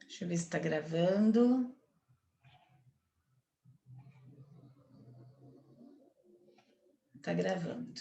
Deixa eu ver se está gravando. Está gravando.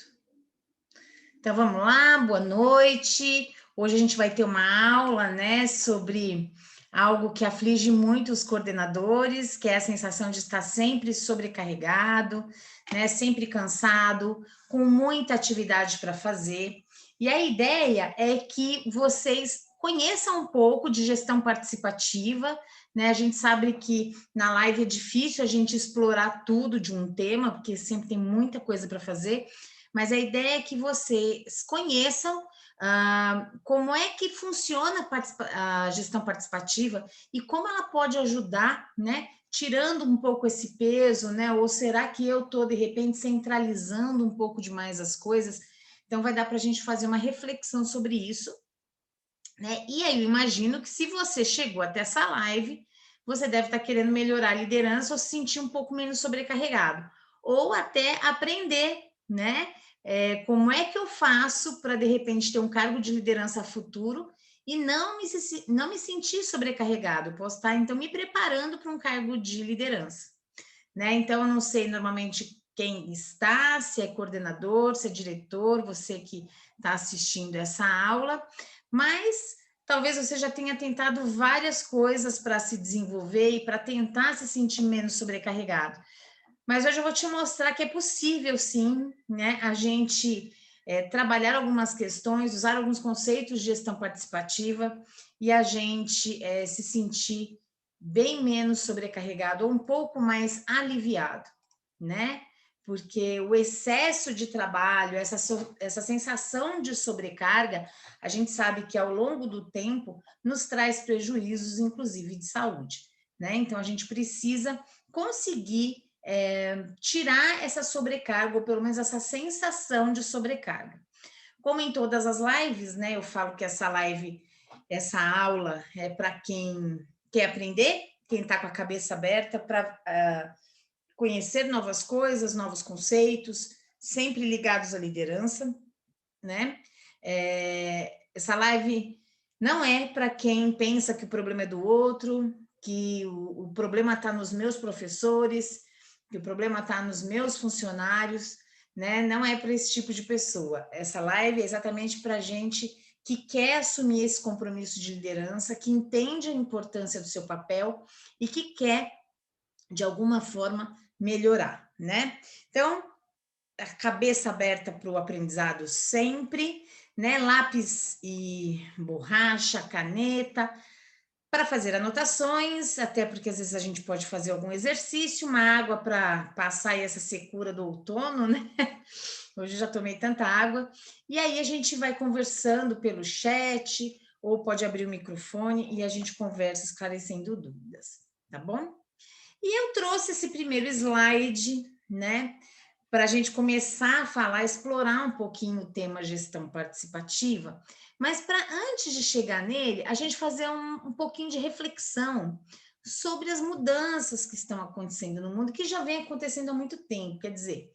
Então, vamos lá, boa noite. Hoje a gente vai ter uma aula, né, sobre algo que aflige muito os coordenadores, que é a sensação de estar sempre sobrecarregado, né, sempre cansado, com muita atividade para fazer. E a ideia é que vocês conheçam um pouco de gestão participativa, né? A gente sabe que na live é difícil a gente explorar tudo de um tema, porque sempre tem muita coisa para fazer, mas a ideia é que vocês conheçam como é que funciona a gestão participativa e como ela pode ajudar, né? Tirando um pouco esse peso, né? Ou será que eu estou, de repente, centralizando um pouco demais as coisas? Então, vai dar para a gente fazer uma reflexão sobre isso, né? E aí, eu imagino que se você chegou até essa live, você deve estar querendo melhorar a liderança ou se sentir um pouco menos sobrecarregado, ou até aprender, né? Como é que eu faço para, de repente, ter um cargo de liderança futuro e não me sentir sobrecarregado? Eu posso estar, então, me preparando para um cargo de liderança, né? Então, eu não sei normalmente quem está, se é coordenador, se é diretor, você que está assistindo essa aula, mas talvez você já tenha tentado várias coisas para se desenvolver e para tentar se sentir menos sobrecarregado. Mas hoje eu vou te mostrar que é possível, sim, né? A gente trabalhar algumas questões, usar alguns conceitos de gestão participativa e a gente se sentir bem menos sobrecarregado ou um pouco mais aliviado, né? Porque o excesso de trabalho, essa sensação de sobrecarga, a gente sabe que ao longo do tempo nos traz prejuízos, inclusive de saúde, né? Então a gente precisa conseguir tirar essa sobrecarga, ou pelo menos essa sensação de sobrecarga. Como em todas as lives, né? Eu falo que essa live, essa aula é para quem quer aprender, quem está com a cabeça aberta para conhecer novas coisas, novos conceitos, sempre ligados à liderança, né? Essa live não é para quem pensa que o problema é do outro, que o problema está nos meus professores, que o problema está nos meus funcionários, né? Não é para esse tipo de pessoa. Essa live é exatamente para gente que quer assumir esse compromisso de liderança, que entende a importância do seu papel e que quer, de alguma forma, melhorar, né? Então, a cabeça aberta para o aprendizado sempre, né? Lápis e borracha, caneta, para fazer anotações, até porque às vezes a gente pode fazer algum exercício, uma água para passar essa secura do outono, né? Hoje eu já tomei tanta água. E aí a gente vai conversando pelo chat, ou pode abrir o microfone e a gente conversa esclarecendo dúvidas, tá bom? E eu trouxe esse primeiro slide, né? Para a gente começar a falar, explorar um pouquinho o tema gestão participativa, mas para antes de chegar nele, a gente fazer um pouquinho de reflexão sobre as mudanças que estão acontecendo no mundo, que já vem acontecendo há muito tempo. Quer dizer,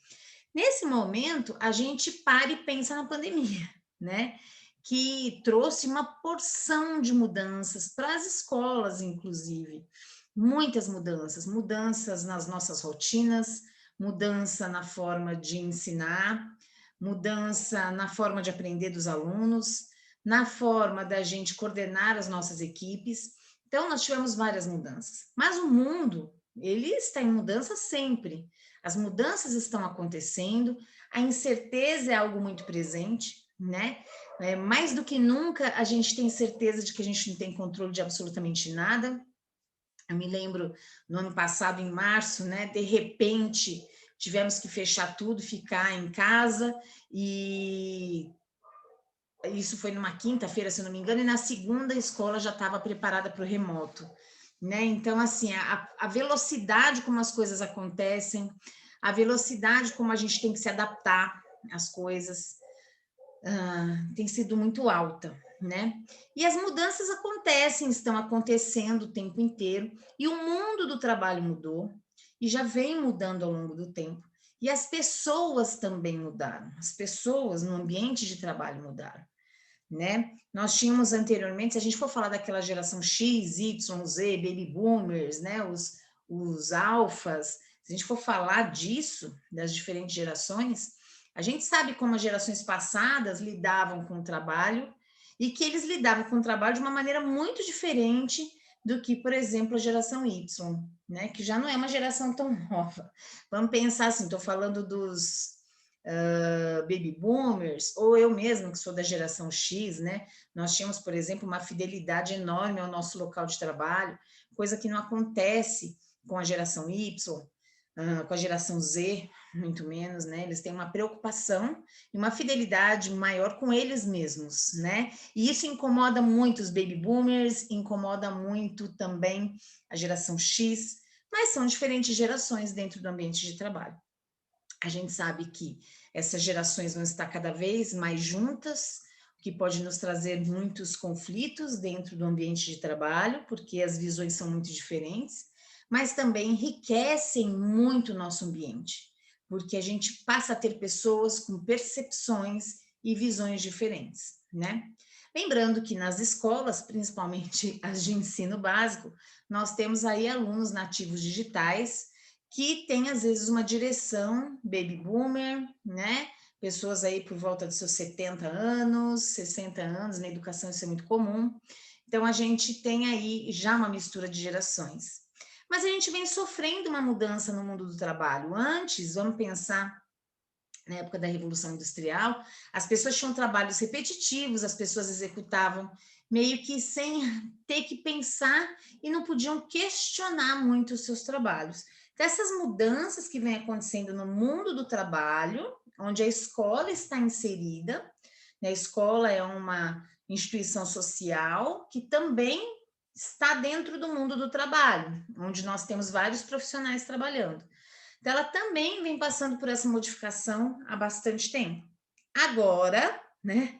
nesse momento, a gente para e pensa na pandemia, né? Que trouxe uma porção de mudanças para as escolas, inclusive. Muitas mudanças, mudanças nas nossas rotinas, mudança na forma de ensinar, mudança na forma de aprender dos alunos, na forma da gente coordenar as nossas equipes. Então, nós tivemos várias mudanças. Mas o mundo, ele está em mudança sempre. As mudanças estão acontecendo, a incerteza é algo muito presente, né? Mais do que nunca, a gente tem certeza de que a gente não tem controle de absolutamente nada. Eu me lembro no ano passado, em março, né? De repente, tivemos que fechar tudo, ficar em casa, e isso foi numa quinta-feira, se eu não me engano, e na segunda a escola já estava preparada para o remoto, né? Então, assim, a velocidade como as coisas acontecem, a velocidade como a gente tem que se adaptar às coisas, tem sido muito alta, né? E as mudanças acontecem, estão acontecendo o tempo inteiro, e o mundo do trabalho mudou, e já vem mudando ao longo do tempo, e as pessoas também mudaram, as pessoas no ambiente de trabalho mudaram, né? Nós tínhamos anteriormente, se a gente for falar daquela geração X, Y, Z, baby boomers, né? Os alfas, se a gente for falar disso, das diferentes gerações, a gente sabe como as gerações passadas lidavam com o trabalho e que eles lidavam com o trabalho de uma maneira muito diferente do que, por exemplo, a geração Y, né? Que já não é uma geração tão nova. Vamos pensar assim, estou falando dos baby boomers, ou eu mesma, que sou da geração X, né? Nós tínhamos, por exemplo, uma fidelidade enorme ao nosso local de trabalho, coisa que não acontece com a geração Y, com a geração Z, muito menos, né? Eles têm uma preocupação e uma fidelidade maior com eles mesmos, né? E isso incomoda muito os baby boomers, incomoda muito também a geração X, mas são diferentes gerações dentro do ambiente de trabalho. A gente sabe que essas gerações vão estar cada vez mais juntas, o que pode nos trazer muitos conflitos dentro do ambiente de trabalho, porque as visões são muito diferentes, mas também enriquecem muito o nosso ambiente, porque a gente passa a ter pessoas com percepções e visões diferentes, né? Lembrando que nas escolas, principalmente as de ensino básico, nós temos aí alunos nativos digitais que têm, às vezes, uma direção baby boomer, né? Pessoas aí por volta dos seus 70 anos, 60 anos, na educação isso é muito comum. Então, a gente tem aí já uma mistura de gerações. Mas a gente vem sofrendo uma mudança no mundo do trabalho. Antes, vamos pensar na época da Revolução Industrial, as pessoas tinham trabalhos repetitivos, as pessoas executavam meio que sem ter que pensar e não podiam questionar muito os seus trabalhos. Então, essas mudanças que vêm acontecendo no mundo do trabalho, onde a escola está inserida, né? A escola é uma instituição social que também está dentro do mundo do trabalho, onde nós temos vários profissionais trabalhando. Então, ela também vem passando por essa modificação há bastante tempo. Agora, né,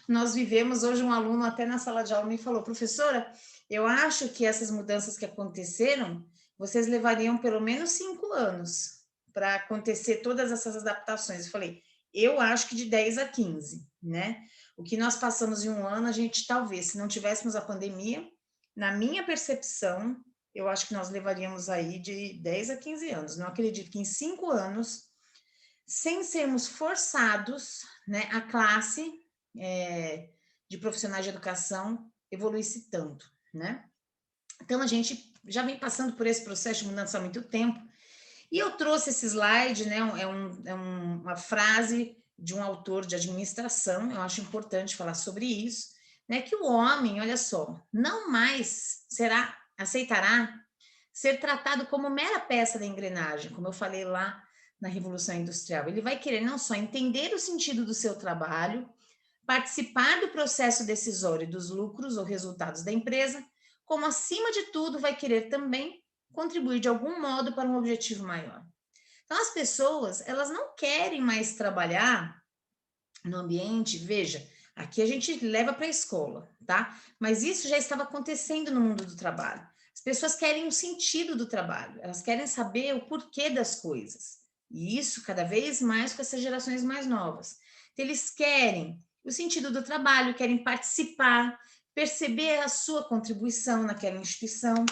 nós vivemos hoje um aluno até na sala de aula me falou, professora, eu acho que essas mudanças que aconteceram, vocês levariam pelo menos 5 anos para acontecer todas essas adaptações. Eu falei, eu acho que de 10 a 15, né? O que nós passamos em um ano, a gente talvez, se não tivéssemos a pandemia, na minha percepção, eu acho que nós levaríamos aí de 10 a 15 anos. Não acredito que em 5 anos, sem sermos forçados, né, a classe de profissionais de educação evoluísse tanto, né? Então, a gente já vem passando por esse processo de mudança há muito tempo. E eu trouxe esse slide, né? Uma frase de um autor de administração, eu acho importante falar sobre isso, né? Que o homem, olha só, não mais aceitará ser tratado como mera peça da engrenagem, como eu falei lá na Revolução Industrial. Ele vai querer não só entender o sentido do seu trabalho, participar do processo decisório dos lucros ou resultados da empresa, como, acima de tudo, vai querer também contribuir de algum modo para um objetivo maior. Então, as pessoas, elas não querem mais trabalhar no ambiente, veja, aqui a gente leva para a escola, tá? Mas isso já estava acontecendo no mundo do trabalho. As pessoas querem o sentido do trabalho, elas querem saber o porquê das coisas. E isso cada vez mais com essas gerações mais novas. Então, eles querem o sentido do trabalho, querem participar, perceber a sua contribuição naquela instituição,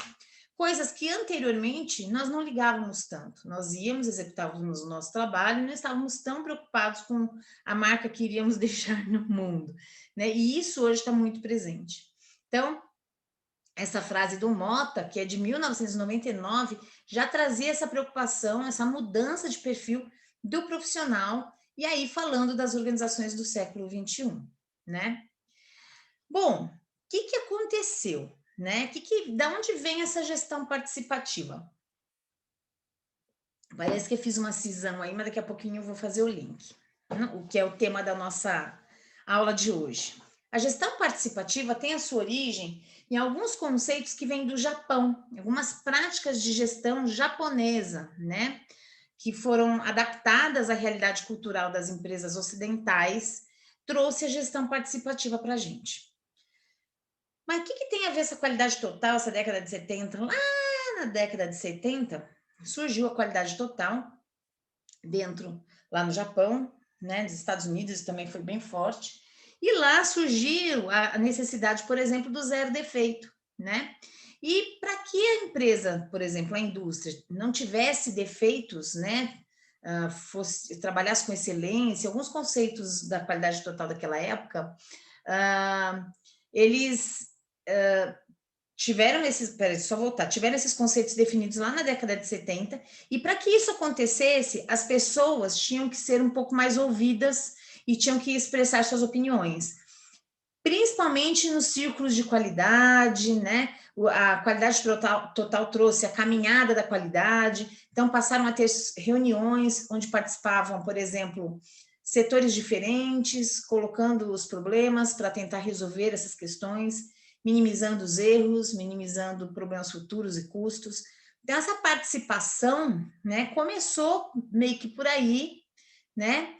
coisas que anteriormente nós não ligávamos tanto. Nós íamos, executávamos o nosso trabalho e não estávamos tão preocupados com a marca que iríamos deixar no mundo, né? E isso hoje está muito presente. Então, essa frase do Mota, que é de 1999, já trazia essa preocupação, essa mudança de perfil do profissional, e aí falando das organizações do século XXI, né? Bom, o que aconteceu? Né? Da onde vem essa gestão participativa? Parece que eu fiz uma cisão aí, mas daqui a pouquinho eu vou fazer o link, o que é o tema da nossa aula de hoje. A gestão participativa tem a sua origem em alguns conceitos que vêm do Japão, algumas práticas de gestão japonesa, né? Que foram adaptadas à realidade cultural das empresas ocidentais, trouxe a gestão participativa para a gente. Mas o que tem a ver essa qualidade total, essa década de 70? Lá na década de 70, surgiu a qualidade total lá no Japão, né, nos Estados Unidos também foi bem forte, E lá surgiu a necessidade, por exemplo, do zero defeito, né? E para que a empresa, por exemplo, a indústria, não tivesse defeitos, né? Trabalhasse com excelência, alguns conceitos da qualidade total daquela época, eles tiveram esses, peraí, só voltar, tiveram esses conceitos definidos lá na década de 70, e para que isso acontecesse, as pessoas tinham que ser um pouco mais ouvidas e tinham que expressar suas opiniões, principalmente nos círculos de qualidade, né? A qualidade total trouxe a caminhada da qualidade, então passaram a ter reuniões onde participavam, por exemplo, setores diferentes, colocando os problemas para tentar resolver essas questões, minimizando os erros, minimizando problemas futuros e custos. Então, essa participação, né, começou meio que por aí, né?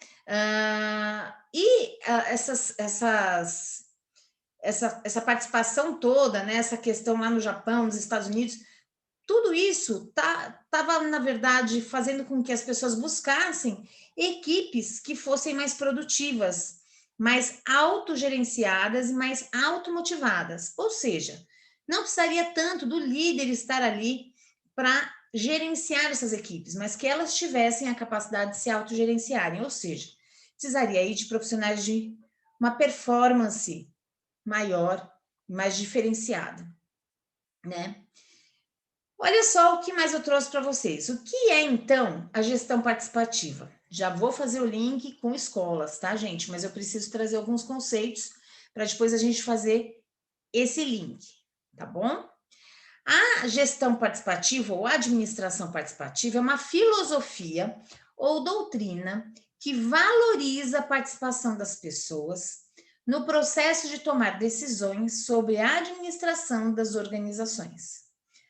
Essa participação toda, né, essa questão lá no Japão, nos Estados Unidos, tudo isso estava, na verdade, fazendo com que as pessoas buscassem equipes que fossem mais produtivas, mais autogerenciadas e mais automotivadas. Ou seja, não precisaria tanto do líder estar ali para gerenciar essas equipes, mas que elas tivessem a capacidade de se autogerenciarem. Ou seja, precisaria aí de profissionais de uma performance maior, mais diferenciada, né? Olha só o que mais eu trouxe para vocês. O que é, então, a gestão participativa? Já vou fazer o link com escolas, tá, gente? Mas eu preciso trazer alguns conceitos para depois a gente fazer esse link, tá bom? A gestão participativa ou administração participativa é uma filosofia ou doutrina que valoriza a participação das pessoas no processo de tomar decisões sobre a administração das organizações.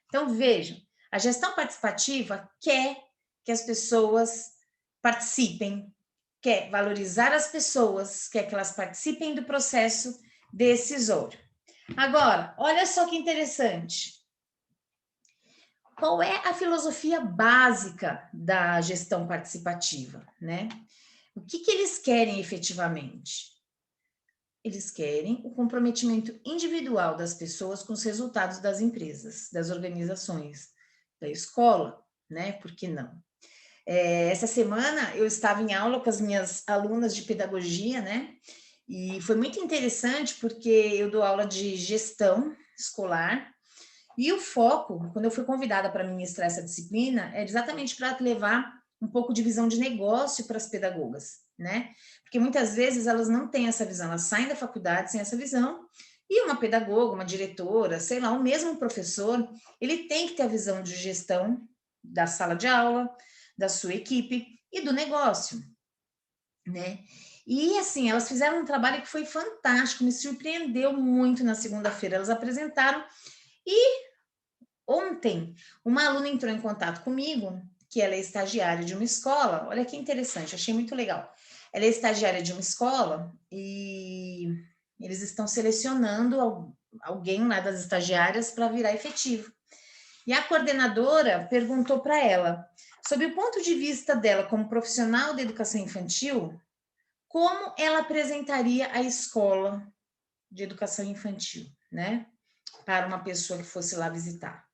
Então, vejam, a gestão participativa quer que as pessoas participem, quer valorizar as pessoas, quer que elas participem do processo decisório. Agora, olha só que interessante. Qual é a filosofia básica da gestão participativa, né? O que eles querem efetivamente? Eles querem o comprometimento individual das pessoas com os resultados das empresas, das organizações, da escola, né? Por que não? Essa semana eu estava em aula com as minhas alunas de pedagogia, né? E foi muito interessante porque eu dou aula de gestão escolar e o foco, quando eu fui convidada para ministrar essa disciplina, é exatamente para levar um pouco de visão de negócio para as pedagogas, né? Porque muitas vezes elas não têm essa visão, elas saem da faculdade sem essa visão, e uma pedagoga, uma diretora, sei lá, o mesmo professor, ele tem que ter a visão de gestão da sala de aula, da sua equipe e do negócio, né? E assim, elas fizeram um trabalho que foi fantástico, me surpreendeu muito na segunda-feira. Elas apresentaram e ontem, uma aluna entrou em contato comigo, que ela é estagiária de uma escola. Olha que interessante, achei muito legal. Ela é estagiária de uma escola e eles estão selecionando alguém lá das estagiárias para virar efetivo. E a coordenadora perguntou para ela, sobre o ponto de vista dela como profissional de educação infantil, como ela apresentaria a escola de educação infantil, né? Para uma pessoa que fosse lá visitar.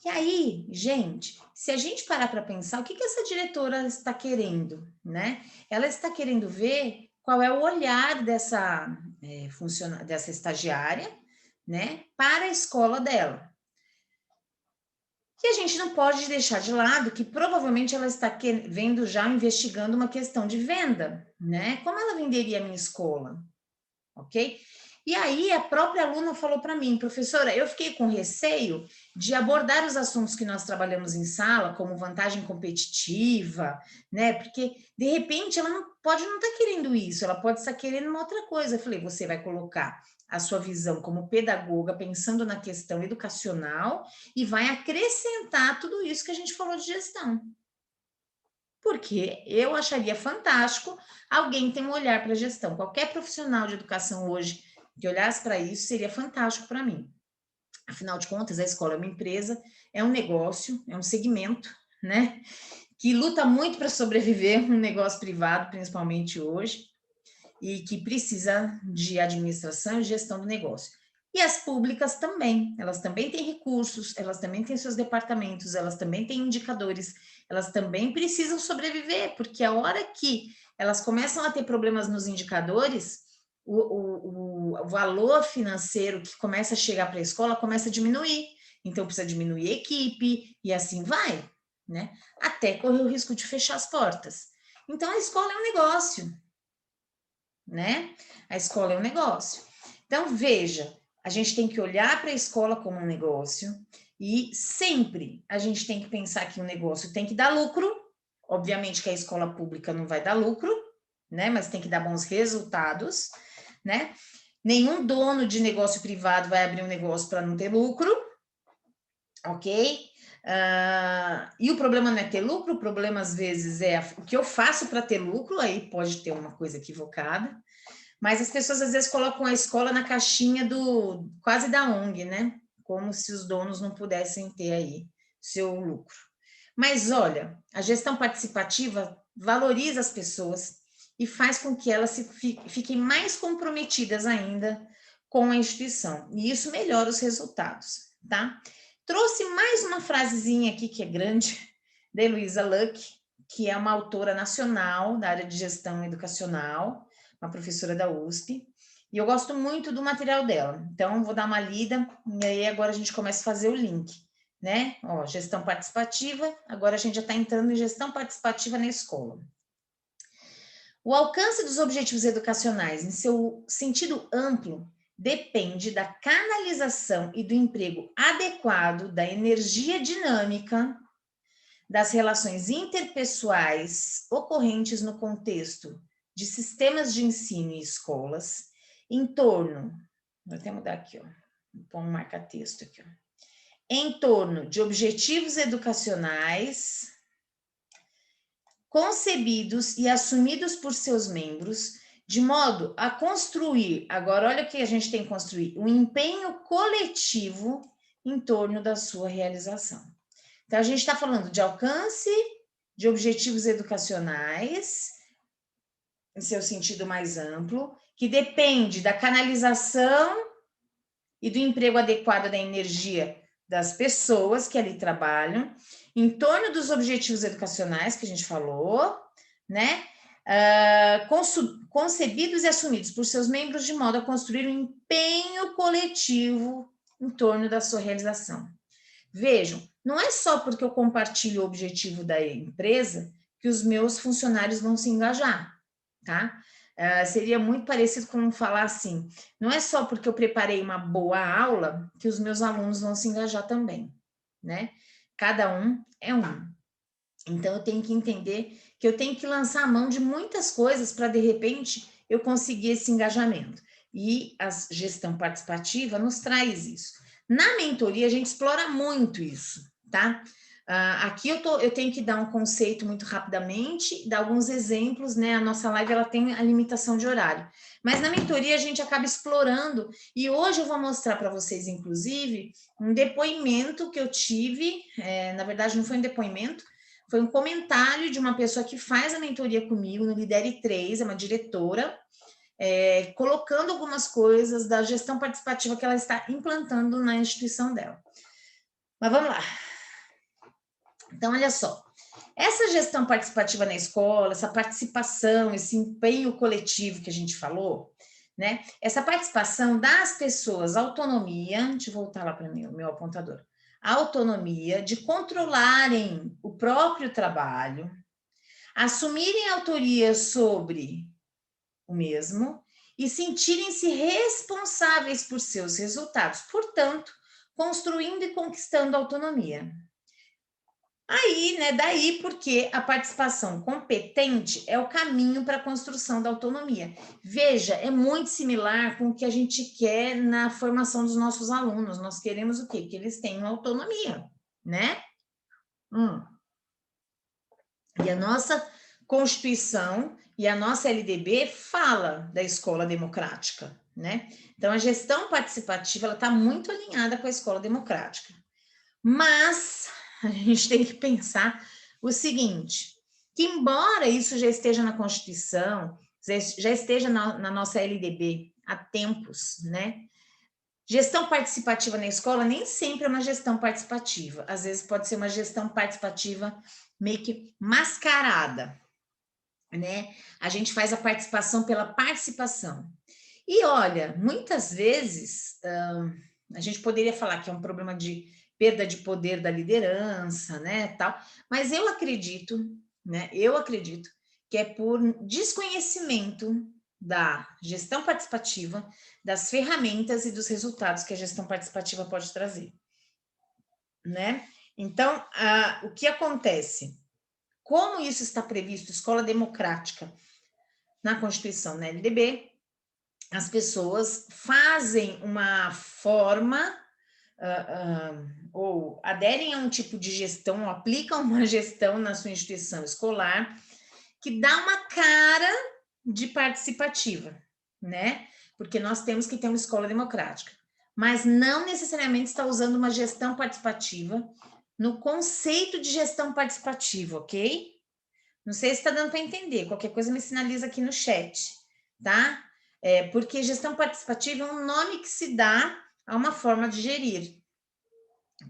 E aí, gente, se a gente parar para pensar, o que essa diretora está querendo, né? Ela está querendo ver qual é o olhar dessa dessa estagiária, né, para a escola dela. E a gente não pode deixar de lado que provavelmente ela está vendo já, investigando uma questão de venda, né? Como ela venderia a minha escola, ok? E aí a própria aluna falou para mim, professora, eu fiquei com receio de abordar os assuntos que nós trabalhamos em sala, como vantagem competitiva, né? Porque de repente ela não estar querendo isso, ela pode estar querendo uma outra coisa. Eu falei, você vai colocar a sua visão como pedagoga, pensando na questão educacional, e vai acrescentar tudo isso que a gente falou de gestão. Porque eu acharia fantástico alguém ter um olhar para a gestão. Qualquer profissional de educação hoje que olhasse para isso, seria fantástico para mim. Afinal de contas, a escola é uma empresa, é um negócio, é um segmento, né? Que luta muito para sobreviver, um negócio privado, principalmente hoje. e que precisa de administração e gestão do negócio. E as públicas também, elas também têm recursos, elas também têm seus departamentos, elas também têm indicadores, elas também precisam sobreviver, porque a hora que elas começam a ter problemas nos indicadores, o valor financeiro que começa a chegar para a escola começa a diminuir. Então, precisa diminuir a equipe e assim vai, né? Até correr o risco de fechar as portas. Então, a escola é um negócio, né? A escola é um negócio. Então, veja, a gente tem que olhar para a escola como um negócio e sempre a gente tem que pensar que o negócio tem que dar lucro. Obviamente que a escola pública não vai dar lucro, né? Mas tem que dar bons resultados, né? Nenhum dono de negócio privado vai abrir um negócio para não ter lucro, ok? E o problema não é ter lucro, o problema às vezes é o que eu faço para ter lucro, aí pode ter uma coisa equivocada, mas as pessoas às vezes colocam a escola na caixinha do quase da ONG, né? Como se os donos não pudessem ter aí seu lucro. Mas olha, a gestão participativa valoriza as pessoas e faz com que elas fiquem mais comprometidas ainda com a instituição. E isso melhora os resultados, tá? Trouxe mais uma frasezinha aqui que é grande, da Heloísa Luck, que é uma autora nacional da área de gestão educacional, uma professora da USP, e eu gosto muito do material dela. Então, vou dar uma lida e aí agora a gente começa a fazer o link, né? Ó, gestão participativa, agora a gente já está entrando em gestão participativa na escola. O alcance dos objetivos educacionais, em seu sentido amplo, depende da canalização e do emprego adequado da energia dinâmica das relações interpessoais ocorrentes no contexto de sistemas de ensino e escolas, em torno, vou até mudar aqui, ó, vou pôr um marca-texto aqui, ó, em torno de objetivos educacionais concebidos e assumidos por seus membros, de modo a construir, agora olha o que a gente tem que construir, um empenho coletivo em torno da sua realização. Então, a gente está falando de alcance, de objetivos educacionais, em seu sentido mais amplo, que depende da canalização e do emprego adequado da energia das pessoas que ali trabalham, em torno dos objetivos educacionais que a gente falou, né? Concebidos e assumidos por seus membros de modo a construir um empenho coletivo em torno da sua realização. Vejam, não é só porque eu compartilho o objetivo da empresa que os meus funcionários vão se engajar, tá? Seria muito parecido com falar assim, não é só porque eu preparei uma boa aula que os meus alunos vão se engajar também, né? Cada um é um. Então, eu tenho que entender que eu tenho que lançar a mão de muitas coisas para, de repente, eu conseguir esse engajamento. E a gestão participativa nos traz isso. Na mentoria, a gente explora muito isso, tá? Aqui eu tenho que dar um conceito muito rapidamente, dar alguns exemplos, né? A nossa live ela tem a limitação de horário. Mas na mentoria a gente acaba explorando, e hoje eu vou mostrar para vocês, inclusive, um depoimento que eu tive, na verdade não foi um depoimento, foi um comentário de uma pessoa que faz a mentoria comigo no Lidere 3, é uma diretora, colocando algumas coisas da gestão participativa que ela está implantando na instituição dela. Mas vamos lá. Então, olha só. Essa gestão participativa na escola, essa participação, esse empenho coletivo que a gente falou, né? Essa participação dá às pessoas autonomia, deixa eu voltar lá para o meu apontador, a autonomia de controlarem o próprio trabalho, assumirem autoria sobre o mesmo e sentirem-se responsáveis por seus resultados, portanto, construindo e conquistando autonomia. Aí, né, daí porque a participação competente é o caminho para a construção da autonomia. Veja, é muito similar com o que a gente quer na formação dos nossos alunos. Nós queremos o quê? Que eles tenham autonomia, né? E a nossa Constituição e a nossa LDB fala da escola democrática, né? Então, a gestão participativa, ela está muito alinhada com a escola democrática. Mas a gente tem que pensar o seguinte, que embora isso já esteja na Constituição, já esteja na nossa LDB há tempos, né? Gestão participativa na escola nem sempre é uma gestão participativa. Às vezes pode ser uma gestão participativa meio que mascarada, né? A gente faz a participação pela participação. E olha, muitas vezes a gente poderia falar que é um problema de perda de poder da liderança, né, tal, mas eu acredito, né, que é por desconhecimento da gestão participativa, das ferramentas e dos resultados que a gestão participativa pode trazer, né? Então, o que acontece? Como isso está previsto, escola democrática, na Constituição, na LDB, as pessoas fazem uma forma ou aderem a um tipo de gestão, ou aplicam uma gestão na sua instituição escolar que dá uma cara de participativa, né? Porque nós temos que ter uma escola democrática, mas não necessariamente está usando uma gestão participativa no conceito de gestão participativa, ok? Não sei se está dando para entender. Qualquer coisa me sinaliza aqui no chat, tá? Porque gestão participativa é um nome que se dá a uma forma de gerir,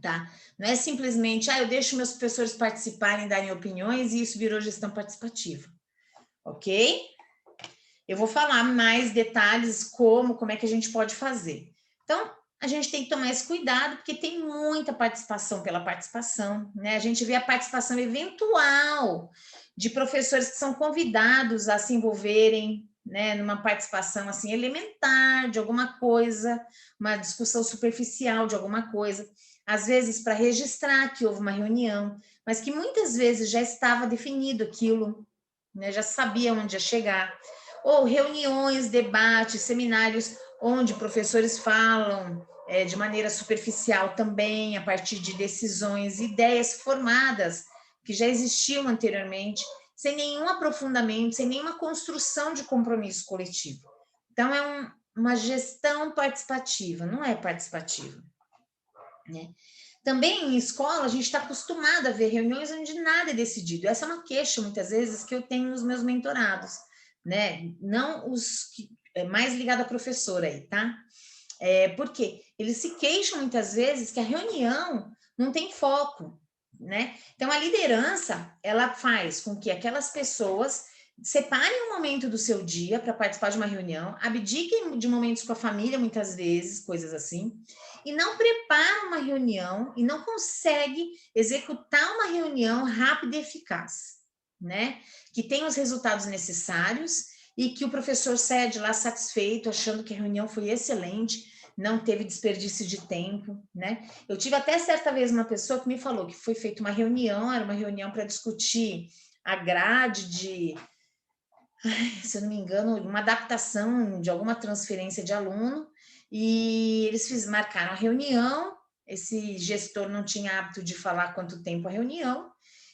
tá? Não é simplesmente, eu deixo meus professores participarem, darem opiniões e isso virou gestão participativa, ok? Eu vou falar mais detalhes como é que a gente pode fazer. Então, a gente tem que tomar esse cuidado, porque tem muita participação pela participação, né? A gente vê a participação eventual de professores que são convidados a se envolverem, né, numa participação assim elementar de alguma coisa, uma discussão superficial de alguma coisa, às vezes para registrar que houve uma reunião, mas que muitas vezes já estava definido aquilo, né, já sabia onde ia chegar, ou reuniões, debates, seminários, onde professores falam de maneira superficial também, a partir de decisões, ideias formadas que já existiam anteriormente, sem nenhum aprofundamento, sem nenhuma construção de compromisso coletivo. Então, é uma gestão participativa, não é participativa, né? Também em escola, a gente está acostumado a ver reuniões onde nada é decidido. Essa é uma queixa, muitas vezes, que eu tenho nos meus mentorados, né? Não os que é mais ligado à professora aí, tá? Porque eles se queixam muitas vezes que a reunião não tem foco, né? Então, a liderança, ela faz com que aquelas pessoas separem um momento do seu dia para participar de uma reunião, abdiquem de momentos com a família, muitas vezes, coisas assim, e não preparam uma reunião e não consegue executar uma reunião rápida e eficaz, né? Que tenha os resultados necessários e que o professor saia de lá satisfeito, achando que a reunião foi excelente, não teve desperdício de tempo, né? Eu tive até certa vez uma pessoa que me falou que foi feita uma reunião, era uma reunião para discutir a grade de, se eu não me engano, uma adaptação de alguma transferência de aluno, e eles marcaram a reunião, esse gestor não tinha hábito de falar quanto tempo a reunião,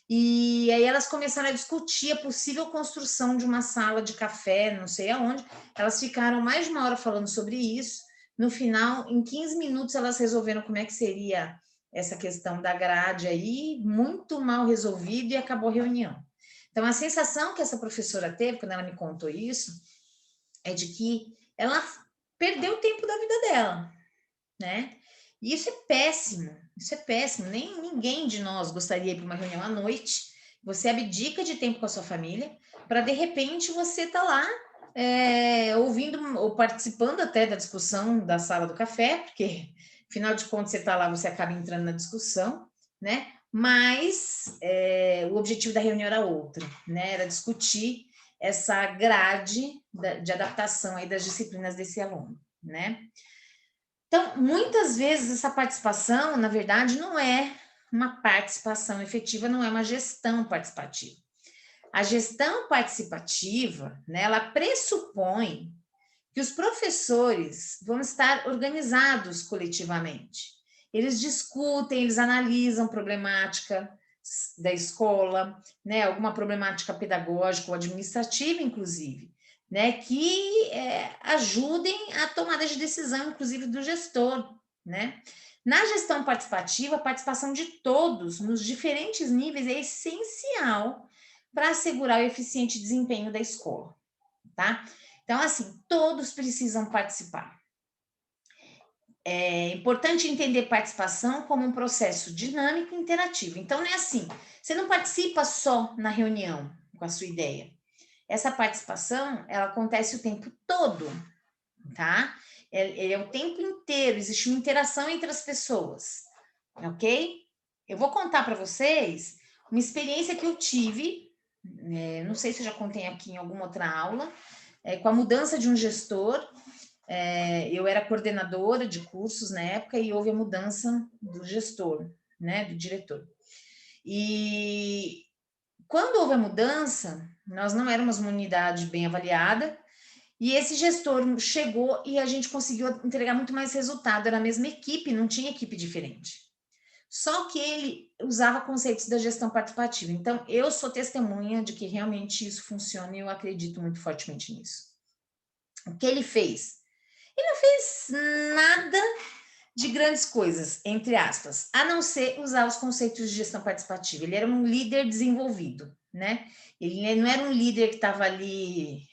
e aí elas começaram a discutir a possível construção de uma sala de café, não sei aonde, elas ficaram mais de uma hora falando sobre isso, no final, em 15 minutos, elas resolveram como é que seria essa questão da grade aí, muito mal resolvido, e acabou a reunião. Então, a sensação que essa professora teve, quando ela me contou isso, é de que ela perdeu o tempo da vida dela, né? E isso é péssimo, nem ninguém de nós gostaria de ir para uma reunião à noite, você abdica de tempo com a sua família, para de repente você tá lá ouvindo ou participando até da discussão da sala do café, porque afinal de contas você tá lá, você acaba entrando na discussão, né? Mas o objetivo da reunião era outro, né? Era discutir essa grade de adaptação aí das disciplinas desse aluno, né? Então, muitas vezes essa participação, na verdade, não é uma participação efetiva, não é uma gestão participativa. A gestão participativa, né, ela pressupõe que os professores vão estar organizados coletivamente. Eles discutem, eles analisam problemática da escola, né, alguma problemática pedagógica ou administrativa, inclusive, né, que ajudem a tomada de decisão, inclusive do gestor, né? Na gestão participativa, a participação de todos nos diferentes níveis é essencial para assegurar o eficiente desempenho da escola, tá? Então, assim, todos precisam participar. É importante entender participação como um processo dinâmico e interativo. Então, não é assim, você não participa só na reunião com a sua ideia. Essa participação, ela acontece o tempo todo, tá? É o tempo inteiro, existe uma interação entre as pessoas, ok? Eu vou contar para vocês uma experiência que eu tive, não sei se eu já contei aqui em alguma outra aula, com a mudança de um gestor. Eu era coordenadora de cursos na época e houve a mudança do gestor, né, do diretor. E quando houve a mudança, nós não éramos uma unidade bem avaliada, e esse gestor chegou e a gente conseguiu entregar muito mais resultado. Era a mesma equipe, não tinha equipe diferente. Só que ele usava conceitos da gestão participativa. Então, eu sou testemunha de que realmente isso funciona e eu acredito muito fortemente nisso. O que ele fez? Ele não fez nada de grandes coisas, entre aspas, a não ser usar os conceitos de gestão participativa. Ele era um líder desenvolvido, né? Ele não era um líder que estava ali,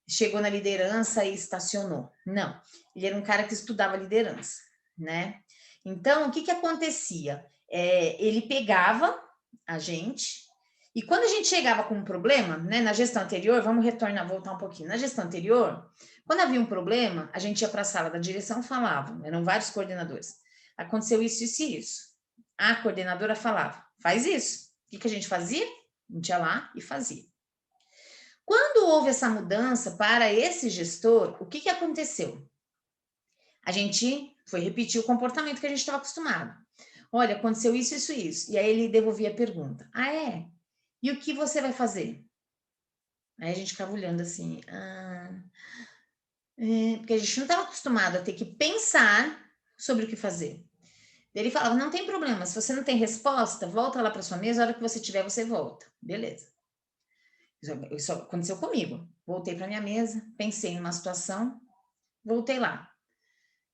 chegou na liderança e estacionou. Não, ele era um cara que estudava liderança, né? Então, o que acontecia? Ele pegava a gente, e quando a gente chegava com um problema, né, na gestão anterior, vamos voltar um pouquinho. Na gestão anterior, quando havia um problema, a gente ia para a sala da direção, falava, eram vários coordenadores. Aconteceu isso, isso e isso. A coordenadora falava, faz isso. O que a gente fazia? A gente ia lá e fazia. Quando houve essa mudança para esse gestor, o que aconteceu? A gente foi repetir o comportamento que a gente estava acostumado. Olha, aconteceu isso, isso, isso. E aí ele devolvia a pergunta. Ah, é? E o que você vai fazer? Aí a gente ficava olhando assim. Porque a gente não estava acostumado a ter que pensar sobre o que fazer. Ele falava, não tem problema, se você não tem resposta, volta lá para sua mesa, a hora que você tiver, você volta. Beleza. Isso aconteceu comigo. Voltei para minha mesa, pensei numa situação, voltei lá.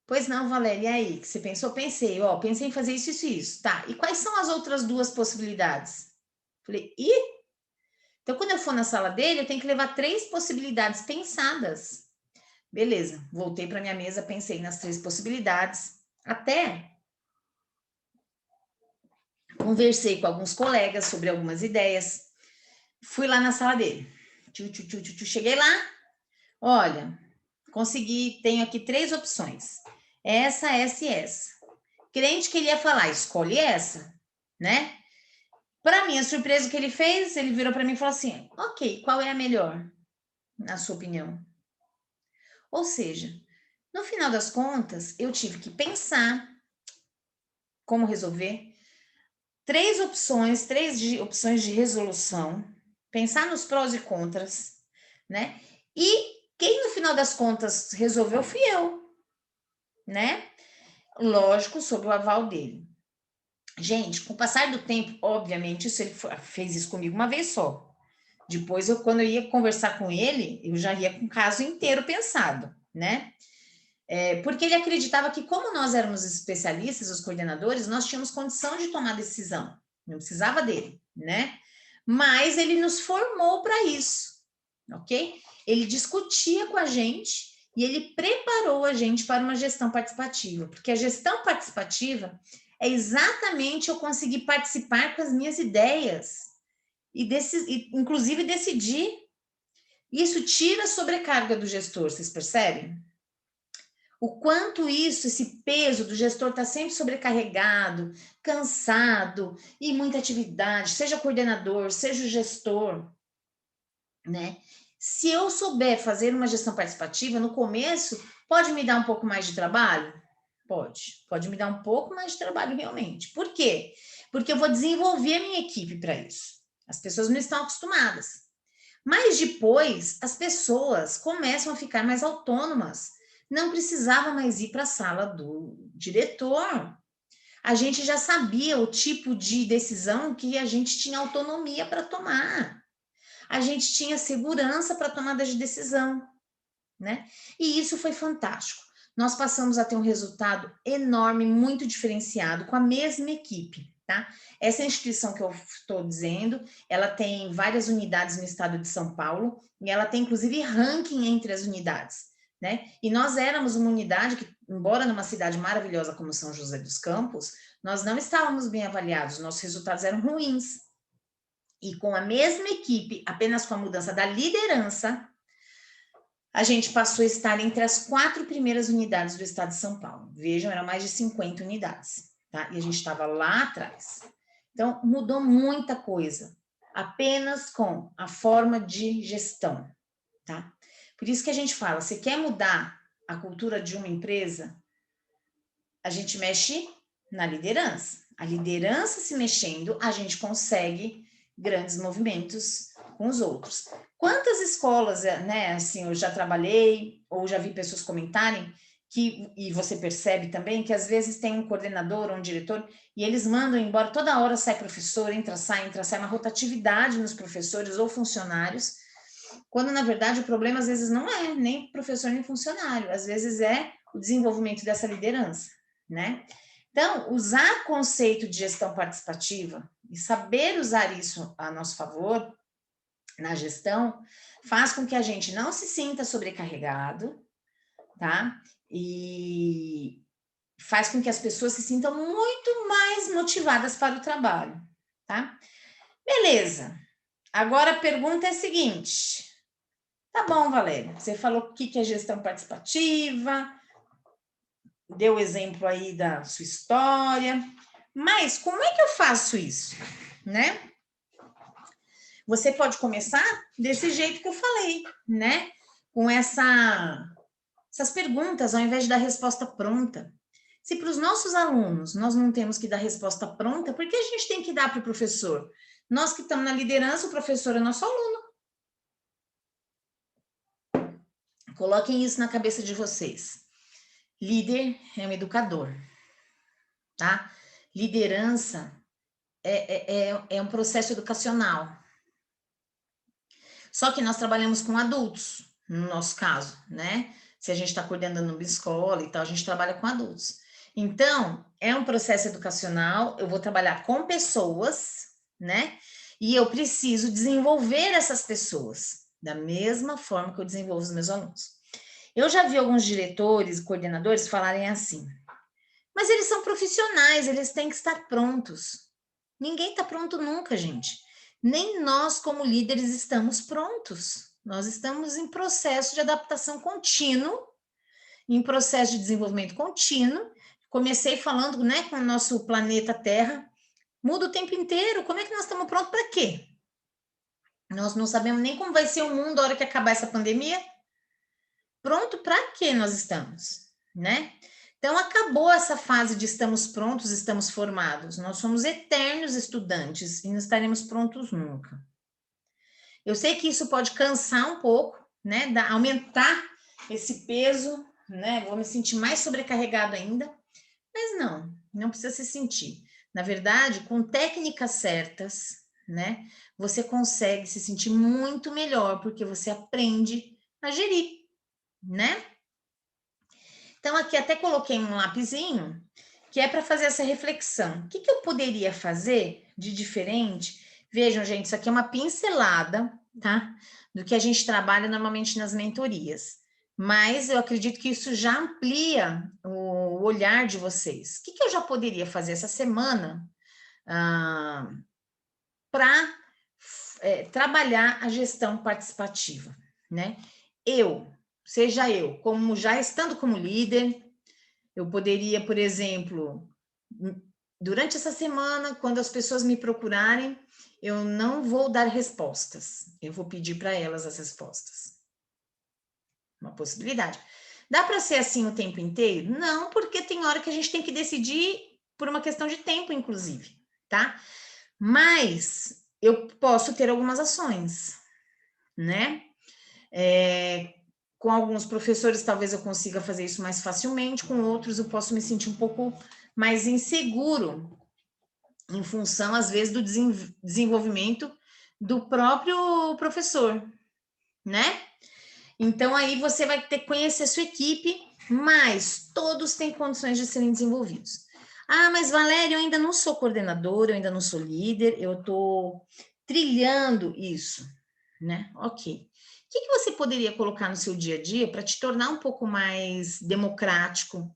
Pois não, Valéria, e aí? Que você pensou? Pensei, pensei em fazer isso, isso e isso. Tá, e quais são as outras duas possibilidades? Falei, então quando eu for na sala dele, eu tenho que levar 3 possibilidades pensadas. Beleza, voltei para minha mesa, pensei nas 3 possibilidades, até conversei com alguns colegas sobre algumas ideias, fui lá na sala dele. Cheguei lá, olha, consegui, tenho aqui 3 opções. Essa e essa. Crente que ele ia falar, escolhe essa, né? Para minha surpresa, o que ele fez? Ele virou para mim e falou assim: ok, qual é a melhor, na sua opinião? Ou seja, no final das contas, eu tive que pensar como resolver 3 opções de resolução, pensar nos prós e contras, né? E quem no final das contas resolveu fui eu, né? Lógico, sob o aval dele. Gente, com o passar do tempo, obviamente, ele fez isso comigo uma vez só. Depois, quando eu ia conversar com ele, eu já ia com o caso inteiro pensado, né? Porque ele acreditava que, como nós éramos especialistas, os coordenadores, nós tínhamos condição de tomar decisão. Não precisava dele, né? Mas ele nos formou para isso, ok? Ele discutia com a gente e ele preparou a gente para uma gestão participativa, porque a gestão participativa é exatamente eu conseguir participar com as minhas ideias e inclusive decidir. Isso tira a sobrecarga do gestor, vocês percebem? O quanto isso, esse peso do gestor está sempre sobrecarregado, cansado e muita atividade, seja coordenador, seja o gestor, né? Se eu souber fazer uma gestão participativa, no começo, pode me dar um pouco mais de trabalho? Pode me dar um pouco mais de trabalho realmente. Por quê? Porque eu vou desenvolver a minha equipe para isso. As pessoas não estão acostumadas. Mas depois, as pessoas começam a ficar mais autônomas. Não precisava mais ir para a sala do diretor. A gente já sabia o tipo de decisão que a gente tinha autonomia para tomar. A gente tinha segurança para tomada de decisão, né? E isso foi fantástico. Nós passamos a ter um resultado enorme, muito diferenciado, com a mesma equipe, tá? Essa instituição que eu estou dizendo, ela tem várias unidades no estado de São Paulo, e ela tem, inclusive, ranking entre as unidades, né? E nós éramos uma unidade que, embora numa cidade maravilhosa como São José dos Campos, nós não estávamos bem avaliados, nossos resultados eram ruins. E com a mesma equipe, apenas com a mudança da liderança, a gente passou a estar entre as 4 primeiras unidades do estado de São Paulo. Vejam, eram mais de 50 unidades, tá? E a gente estava lá atrás. Então, mudou muita coisa, apenas com a forma de gestão, tá? Por isso que a gente fala, você quer mudar a cultura de uma empresa, a gente mexe na liderança. A liderança se mexendo, a gente consegue grandes movimentos com os outros. Quantas escolas, né, assim, eu já trabalhei, ou já vi pessoas comentarem, que, e você percebe também, que às vezes tem um coordenador ou um diretor, e eles mandam embora, toda hora sai professor, entra, sai, uma rotatividade nos professores ou funcionários, quando na verdade o problema às vezes não é nem professor nem funcionário, às vezes é o desenvolvimento dessa liderança, né? Então, usar conceito de gestão participativa e saber usar isso a nosso favor na gestão faz com que a gente não se sinta sobrecarregado, tá? E faz com que as pessoas se sintam muito mais motivadas para o trabalho, tá? Beleza. Agora a pergunta é a seguinte. Tá bom, Valéria, você falou o que é gestão participativa, deu o exemplo aí da sua história, mas como é que eu faço isso, né? Você pode começar desse jeito que eu falei, né? Com essas perguntas, ao invés de dar resposta pronta. Se para os nossos alunos nós não temos que dar resposta pronta, por que a gente tem que dar para o professor? Nós que estamos na liderança, o professor é nosso aluno. Coloquem isso na cabeça de vocês. Líder é um educador, tá? Liderança é um processo educacional. Só que nós trabalhamos com adultos, no nosso caso, né? Se a gente está coordenando uma escola e tal, a gente trabalha com adultos. Então, é um processo educacional, eu vou trabalhar com pessoas, né? E eu preciso desenvolver essas pessoas, da mesma forma que eu desenvolvo os meus alunos. Eu já vi alguns diretores e coordenadores falarem assim, mas eles são profissionais, eles têm que estar prontos. Ninguém está pronto nunca, gente. Nem nós, como líderes, estamos prontos. Nós estamos em processo de adaptação contínuo, em processo de desenvolvimento contínuo. Comecei falando, né, com o nosso planeta Terra, muda o tempo inteiro. Como é que nós estamos prontos para quê? Nós não sabemos nem como vai ser o mundo na hora que acabar essa pandemia. Pronto para quê nós estamos, né? Então, acabou essa fase de estamos prontos, estamos formados. Nós somos eternos estudantes e não estaremos prontos nunca. Eu sei que isso pode cansar um pouco, né? Aumentar esse peso, né? Vou me sentir mais sobrecarregado ainda, mas não precisa se sentir. Na verdade, com técnicas certas, né? Você consegue se sentir muito melhor, porque você aprende a gerir, né? Então, aqui até coloquei um lapisinho, que é para fazer essa reflexão. O que eu poderia fazer de diferente? Vejam, gente, isso aqui é uma pincelada, tá? Do que a gente trabalha normalmente nas mentorias. Mas eu acredito que isso já amplia o olhar de vocês. O que eu já poderia fazer essa semana para trabalhar a gestão participativa, né? Seja eu, como já estando como líder, eu poderia, por exemplo, durante essa semana, quando as pessoas me procurarem, eu não vou dar respostas, eu vou pedir para elas as respostas. Uma possibilidade. Dá para ser assim o tempo inteiro? Não, porque tem hora que a gente tem que decidir por uma questão de tempo, inclusive, tá? Mas eu posso ter algumas ações, né? Com alguns professores, talvez eu consiga fazer isso mais facilmente, com outros eu posso me sentir um pouco mais inseguro, em função, às vezes, do desenvolvimento do próprio professor, né? Então, aí você vai ter que conhecer a sua equipe, mas todos têm condições de serem desenvolvidos. Ah, mas Valéria, eu ainda não sou coordenadora, eu ainda não sou líder, eu estou trilhando isso, né? Ok. O que você poderia colocar no seu dia a dia para te tornar um pouco mais democrático,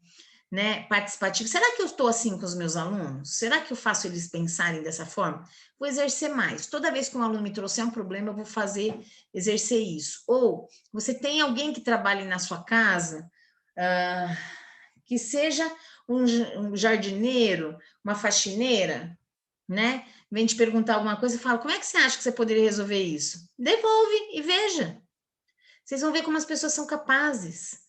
né, participativo? Será que eu estou assim com os meus alunos? Será que eu faço eles pensarem dessa forma? Vou exercer mais. Toda vez que um aluno me trouxer um problema, eu vou exercer isso. Ou você tem alguém que trabalhe na sua casa, que seja um jardineiro, uma faxineira, né? Vem te perguntar alguma coisa e fala, como é que você acha que você poderia resolver isso? Devolve e veja. Vocês vão ver como as pessoas são capazes,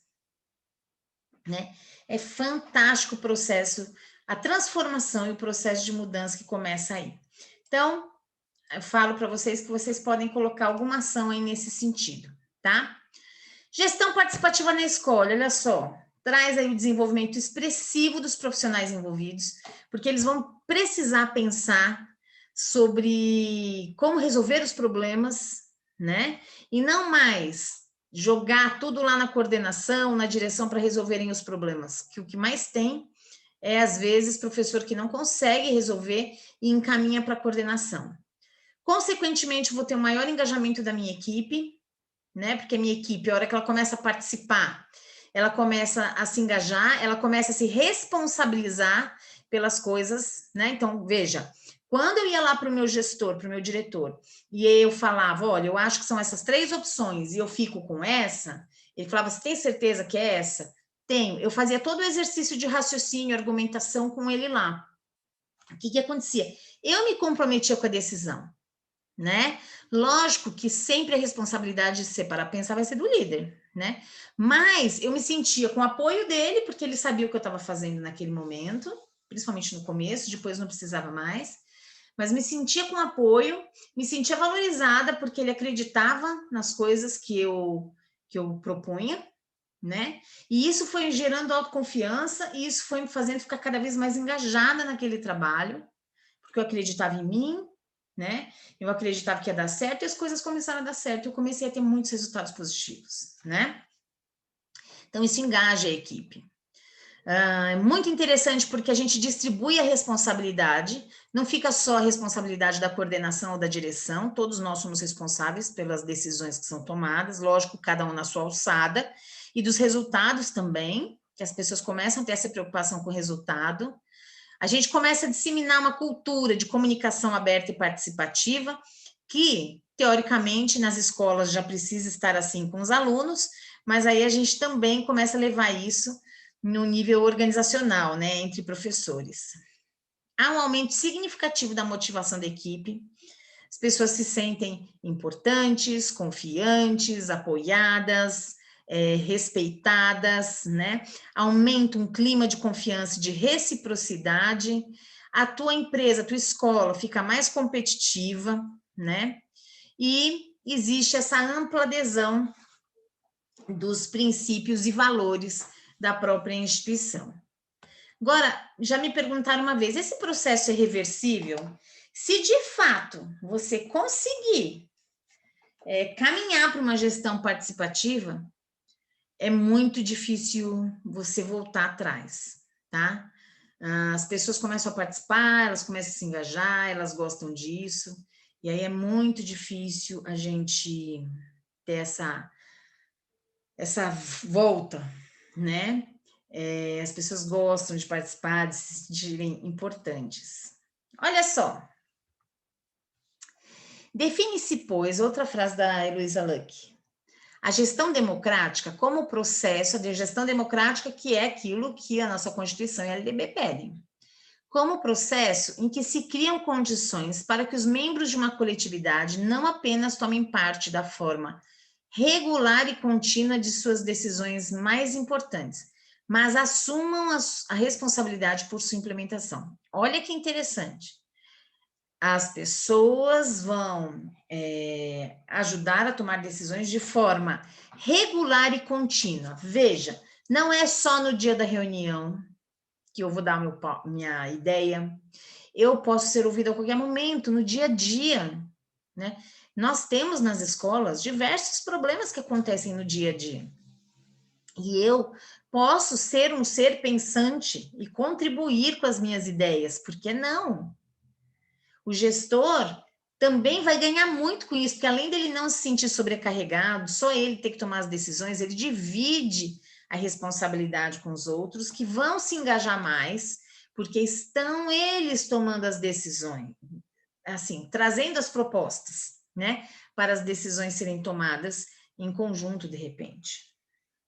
né? É fantástico o processo, a transformação e o processo de mudança que começa aí. Então, eu falo para vocês que vocês podem colocar alguma ação aí nesse sentido, tá? Gestão participativa na escola, olha só, traz aí o desenvolvimento expressivo dos profissionais envolvidos, porque eles vão precisar pensar sobre como resolver os problemas, né? E não mais jogar tudo lá na coordenação, na direção para resolverem os problemas, que o que mais tem é, às vezes, professor que não consegue resolver e encaminha para a coordenação. Consequentemente, vou ter um maior engajamento da minha equipe, né? Porque a minha equipe, a hora que ela começa a participar, ela começa a se engajar, ela começa a se responsabilizar pelas coisas, né? Então, veja, quando eu ia lá para o meu gestor, para o meu diretor, e eu falava, olha, eu acho que são essas 3 opções e eu fico com essa, ele falava, você tem certeza que é essa? Tenho. Eu fazia todo o exercício de raciocínio, argumentação com ele lá. O que acontecia? Eu me comprometia com a decisão, né? Lógico que sempre a responsabilidade de separar pensar vai ser do líder, né? Mas eu me sentia com o apoio dele, porque ele sabia o que eu estava fazendo naquele momento, principalmente no começo, depois não precisava mais, mas me sentia com apoio, me sentia valorizada, porque ele acreditava nas coisas que eu propunha, né? E isso foi gerando autoconfiança, e isso foi me fazendo ficar cada vez mais engajada naquele trabalho, porque eu acreditava em mim, né? Eu acreditava que ia dar certo e as coisas começaram a dar certo. Eu comecei a ter muitos resultados positivos, né? Então, isso engaja a equipe. É muito interessante porque a gente distribui a responsabilidade, não fica só a responsabilidade da coordenação ou da direção, todos nós somos responsáveis pelas decisões que são tomadas, lógico, cada um na sua alçada, e dos resultados também, que as pessoas começam a ter essa preocupação com o resultado. A gente começa a disseminar uma cultura de comunicação aberta e participativa, que, teoricamente, nas escolas já precisa estar assim com os alunos, mas aí a gente também começa a levar isso no nível organizacional, né, entre professores. Há um aumento significativo da motivação da equipe, as pessoas se sentem importantes, confiantes, apoiadas, respeitadas, né? Aumenta um clima de confiança, de reciprocidade. A tua empresa, a tua escola fica mais competitiva, né? E existe essa ampla adesão dos princípios e valores da própria instituição. Agora, já me perguntaram uma vez, esse processo é reversível? Se de fato você conseguir caminhar para uma gestão participativa, é muito difícil você voltar atrás, tá? As pessoas começam a participar, elas começam a se engajar, elas gostam disso, e aí é muito difícil a gente ter essa volta, né? As pessoas gostam de participar, de se sentirem importantes. Olha só. Define-se, pois, outra frase da Heloísa Luck. A gestão democrática como processo de gestão democrática, que é aquilo que a nossa Constituição e a LDB pedem. Como processo em que se criam condições para que os membros de uma coletividade não apenas tomem parte da forma regular e contínua de suas decisões mais importantes, mas assumam a responsabilidade por sua implementação. Olha que interessante. As pessoas vão ajudar a tomar decisões de forma regular e contínua. Veja, não é só no dia da reunião que eu vou dar minha ideia. Eu posso ser ouvida a qualquer momento, no dia a dia, né? Nós temos nas escolas diversos problemas que acontecem no dia a dia. E eu posso ser um ser pensante e contribuir com as minhas ideias, por que não? O gestor também vai ganhar muito com isso, porque além dele não se sentir sobrecarregado, só ele ter que tomar as decisões, ele divide a responsabilidade com os outros, que vão se engajar mais, porque estão eles tomando as decisões, assim, trazendo as propostas, né, para as decisões serem tomadas em conjunto, de repente.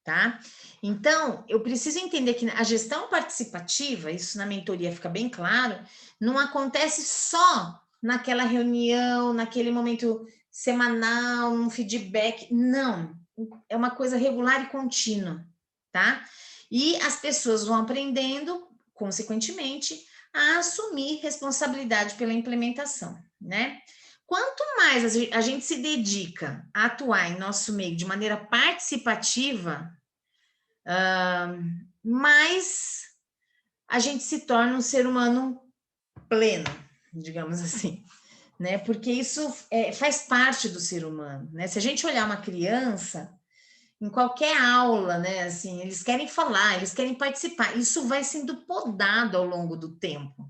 Tá? Então, eu preciso entender que a gestão participativa, isso na mentoria fica bem claro, não acontece só naquela reunião, naquele momento semanal, um feedback, não. É uma coisa regular e contínua, tá? E as pessoas vão aprendendo, consequentemente, a assumir responsabilidade pela implementação, né? Quanto mais a gente se dedica a atuar em nosso meio de maneira participativa, mais a gente se torna um ser humano pleno, digamos assim, né? Porque isso faz parte do ser humano, né? Se a gente olhar uma criança, em qualquer aula, né? Assim, eles querem falar, eles querem participar, isso vai sendo podado ao longo do tempo.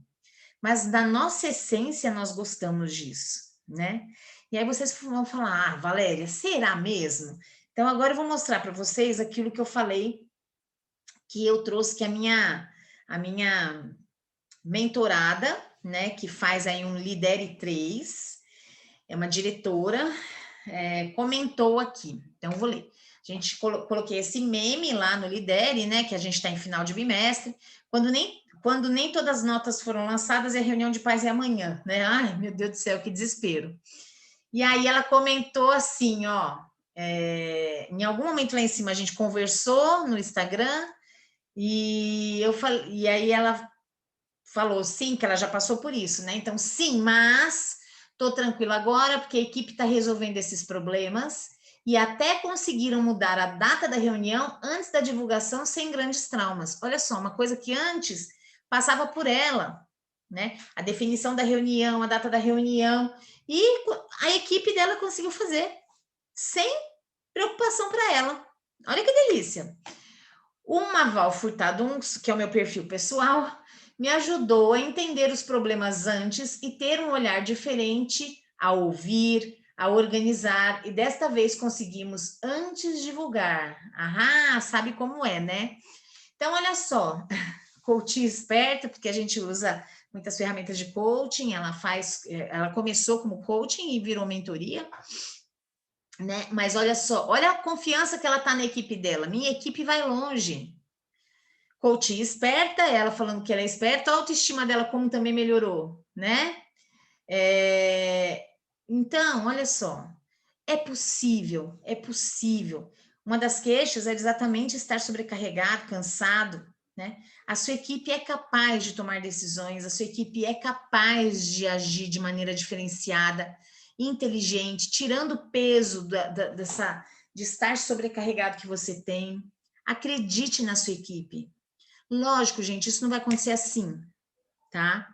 Mas da nossa essência nós gostamos disso, né? E aí vocês vão falar, Valéria, será mesmo? Então agora eu vou mostrar para vocês aquilo que eu falei, que eu trouxe, que a minha mentorada, né, que faz aí um Lidere 3, é uma diretora, comentou aqui. Então, eu vou ler. A gente coloquei esse meme lá no Lidere, né, que a gente está em final de bimestre, quando nem todas as notas foram lançadas e a reunião de pais é amanhã, né? Ai, meu Deus do céu, que desespero. E aí ela comentou assim, ó, em algum momento lá em cima a gente conversou no Instagram, e aí ela falou sim, que ela já passou por isso, né? Então, sim, mas estou tranquila agora, porque a equipe está resolvendo esses problemas e até conseguiram mudar a data da reunião antes da divulgação sem grandes traumas. Olha só, uma coisa que antes passava por ela, né? A definição da reunião, a data da reunião, e a equipe dela conseguiu fazer sem preocupação para ela. Olha que delícia. Uma Val Furtado, que é o meu perfil pessoal, me ajudou a entender os problemas antes e ter um olhar diferente a ouvir, a organizar, e desta vez conseguimos antes divulgar. Ah, sabe como é, né? Então, olha só, coaching esperta, porque a gente usa muitas ferramentas de coaching, ela começou como coaching e virou mentoria, né? Mas olha só, olha a confiança que ela tá na equipe dela. Minha equipe vai longe. Coaching esperta, ela falando que ela é esperta, a autoestima dela como também melhorou, né? Então, olha só, é possível, é possível. Uma das queixas é exatamente estar sobrecarregado, cansado, né? A sua equipe é capaz de tomar decisões, a sua equipe é capaz de agir de maneira diferenciada, inteligente, tirando o peso de estar sobrecarregado que você tem. Acredite na sua equipe. Lógico, gente, isso não vai acontecer assim, tá?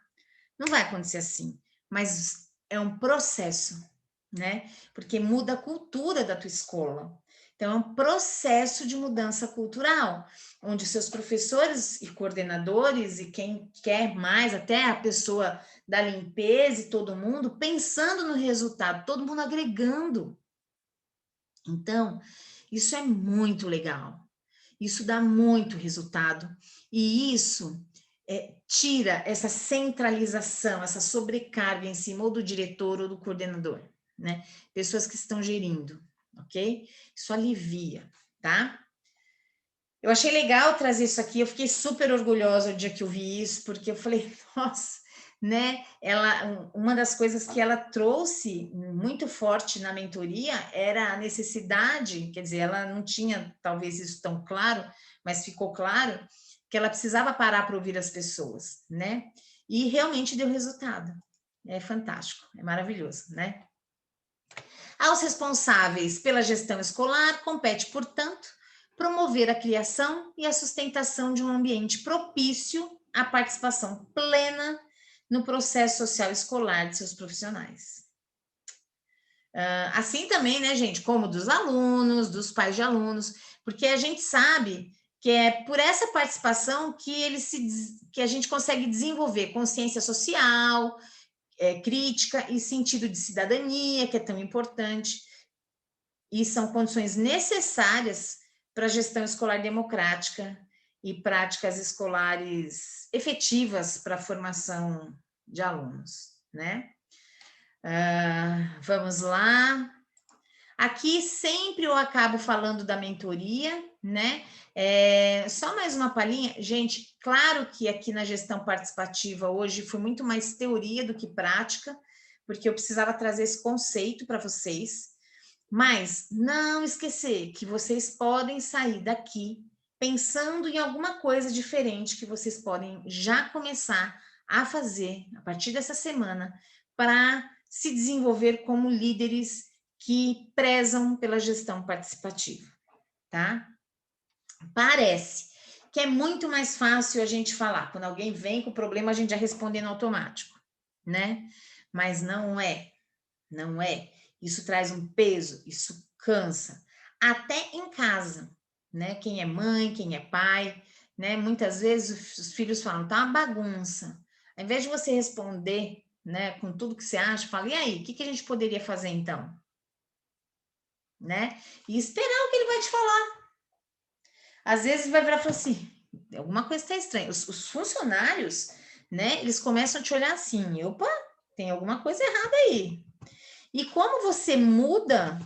Não vai acontecer assim, mas é um processo, né? Porque muda a cultura da tua escola. Então, é um processo de mudança cultural, onde seus professores e coordenadores e quem quer mais, até a pessoa da limpeza e todo mundo, pensando no resultado, todo mundo agregando. Então, isso é muito legal. Isso dá muito resultado. E isso tira essa centralização, essa sobrecarga em cima ou do diretor ou do coordenador, né? Pessoas que estão gerindo, ok? Isso alivia, tá? Eu achei legal trazer isso aqui, eu fiquei super orgulhosa o dia que eu vi isso, porque eu falei, nossa, né? Uma das coisas que ela trouxe muito forte na mentoria era a necessidade, quer dizer, ela não tinha talvez isso tão claro, mas ficou claro que ela precisava parar para ouvir as pessoas, né? E realmente deu resultado. É fantástico, é maravilhoso, né? Aos responsáveis pela gestão escolar, compete, portanto, promover a criação e a sustentação de um ambiente propício à participação plena no processo social escolar de seus profissionais. Assim também, né, gente, como dos alunos, dos pais de alunos, porque a gente sabe que é por essa participação que que a gente consegue desenvolver consciência social, crítica e sentido de cidadania, que é tão importante, e são condições necessárias para a gestão escolar democrática e práticas escolares efetivas para a formação de alunos, né? Vamos lá. Aqui sempre eu acabo falando da mentoria, né? Só mais uma palhinha. Gente, claro que aqui na gestão participativa hoje foi muito mais teoria do que prática, porque eu precisava trazer esse conceito para vocês, mas não esquecer que vocês podem sair daqui pensando em alguma coisa diferente que vocês podem já começar a fazer a partir dessa semana para se desenvolver como líderes que prezam pela gestão participativa, tá? Parece que é muito mais fácil a gente falar. Quando alguém vem com o problema, a gente já responde no automático, né? Mas não é, não é. Isso traz um peso, isso cansa. Até em casa, né? Quem é mãe, quem é pai, né? Muitas vezes os filhos falam, tá uma bagunça. Ao invés de você responder, né, com tudo que você acha, fala, e aí, o que a gente poderia fazer então? Né? E esperar o que ele vai te falar. Às vezes vai virar e falar assim, alguma coisa está estranha. Os funcionários, né, eles começam a te olhar assim, opa, tem alguma coisa errada aí. E como você muda,